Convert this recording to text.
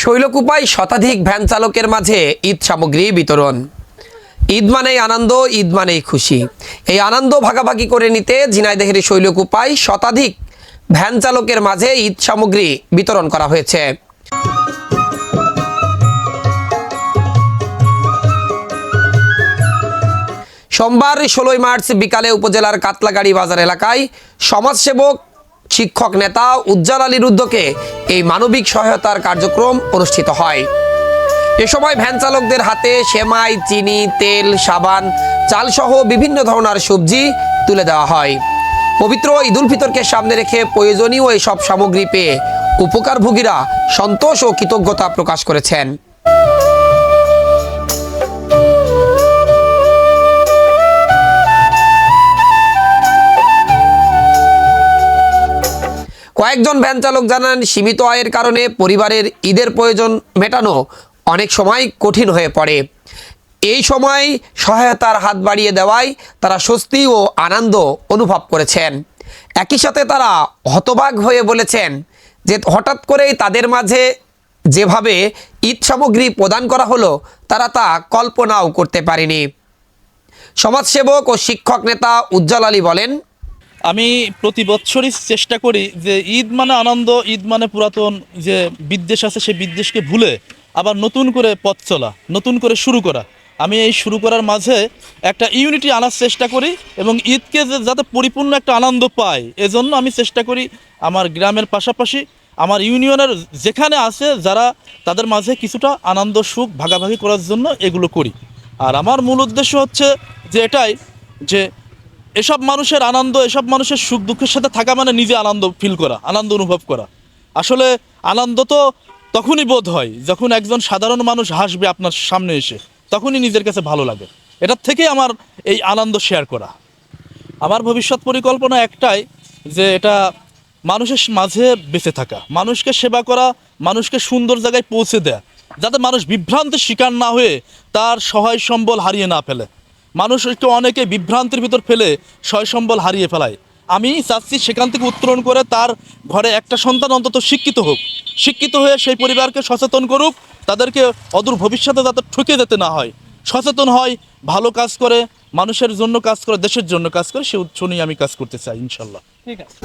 শৈলকুপায় শতাধিক ভ্যান চালকের মাঝে ঈদ সামগ্রী বিতরণ। ঈদ মানেই আনন্দ, ঈদ মানেই খুশি। এই আনন্দ ভাগাভাগি করে নিতে ঝিনাইদহের শৈলকুপায় শতাধিক ভ্যান চালকের মাঝে ঈদ সামগ্রী বিতরণ করা হয়েছে। সোমবার 16 মার্চ বিকালে উপজেলার কাতলাগাড়ি বাজার এলাকায় সমাজসেবক, শিক্ষক নেতা উজ্জ্বল আলীর উদ্যোগে এই মানবিক সহায়তার কার্যক্রম অনুষ্ঠিত হয়। এ সময় ভ্যান চালকদের হাতে সেমাই, চিনি, তেল, সাবান, চাল সহ বিভিন্ন ধরনের সবজি তুলে দেওয়া হয়। পবিত্র ঈদ উল ফিতরকে সামনে রেখে প্রয়োজনীয় এসব সামগ্রী পেয়ে উপকারভোগীরা সন্তোষ ও কৃতজ্ঞতা প্রকাশ করেছেন। কয়েকজন ভ্যান চালক জানান, সীমিত আয়ের কারণে পরিবারের ঈদের প্রয়োজন মেটানো অনেক সময় কঠিন হয়ে পড়ে। এই সময় সহায়তার হাত বাড়িয়ে দেওয়ায় তারা স্বস্তি ও আনন্দ অনুভব করেছেন। একই সাথে তারা হতবাক হয়ে বলেছেন যে হঠাৎ করেই তাদের মাঝে যেভাবে ঈদ সামগ্রী প্রদান করা হলো তারা তা কল্পনাও করতে পারেনি। সমাজসেবক ও শিক্ষক নেতা উজ্জ্বল আলী বলেন, আমি প্রতি বছরই চেষ্টা করি যে ঈদ মানে আনন্দ, ঈদ মানে পুরাতন যে বিদ্বেষ আছে সেই বিদ্বেষকে ভুলে আবার নতুন করে পথ চলা, নতুন করে শুরু করা। আমি এই শুরু করার মাঝে একটা ইউনিটি আনার চেষ্টা করি এবং ঈদকে যাতে পরিপূর্ণ একটা আনন্দ পায় এজন্য আমি চেষ্টা করি আমার গ্রামের পাশাপাশি আমার ইউনিয়নের যেখানে আছে যারা তাদের মাঝে কিছুটা আনন্দ সুখ ভাগাভাগি করার জন্য এগুলো করি। আর আমার মূল উদ্দেশ্য হচ্ছে যে এটাই যে এসব মানুষের আনন্দ, এসব মানুষের সুখ দুঃখের সাথে থাকা মানে নিজে আনন্দ ফিল করা, আনন্দ অনুভব করা। আসলে আনন্দ তো তখনই বোধ হয় যখন একজন সাধারণ মানুষ হাসবে আপনার সামনে এসে, তখনই নিজের কাছে ভালো লাগে। এটার থেকে আমার এই আনন্দ শেয়ার করা। আমার ভবিষ্যৎ পরিকল্পনা একটাই যে এটা মানুষের মাঝে বেঁচে থাকা, মানুষকে সেবা করা, মানুষকে সুন্দর জায়গায় পৌঁছে দেয়া, যাতে মানুষ বিভ্রান্তির শিকার না হয়ে তার সহায় সম্বল হারিয়ে না ফেলে। মানুষ একটু অনেকে বিভ্রান্তির ভিতর ফেলে সয় সম্বল হারিয়ে ফেলায়। আমি চাচ্ছি সেখান থেকে উত্তরণ করে তার ঘরে একটা সন্তান অন্তত শিক্ষিত হোক, শিক্ষিত হয়ে সেই পরিবারকে সচেতন করুক, তাদেরকে অদূর ভবিষ্যতে যাতে ঠকে যেতে না হয়, সচেতন হয়, ভালো কাজ করে, মানুষের জন্য কাজ করে, দেশের জন্য কাজ করে, সে উৎস নিয়ে আমি কাজ করতে চাই ইনশাল্লাহ। ঠিক আছে।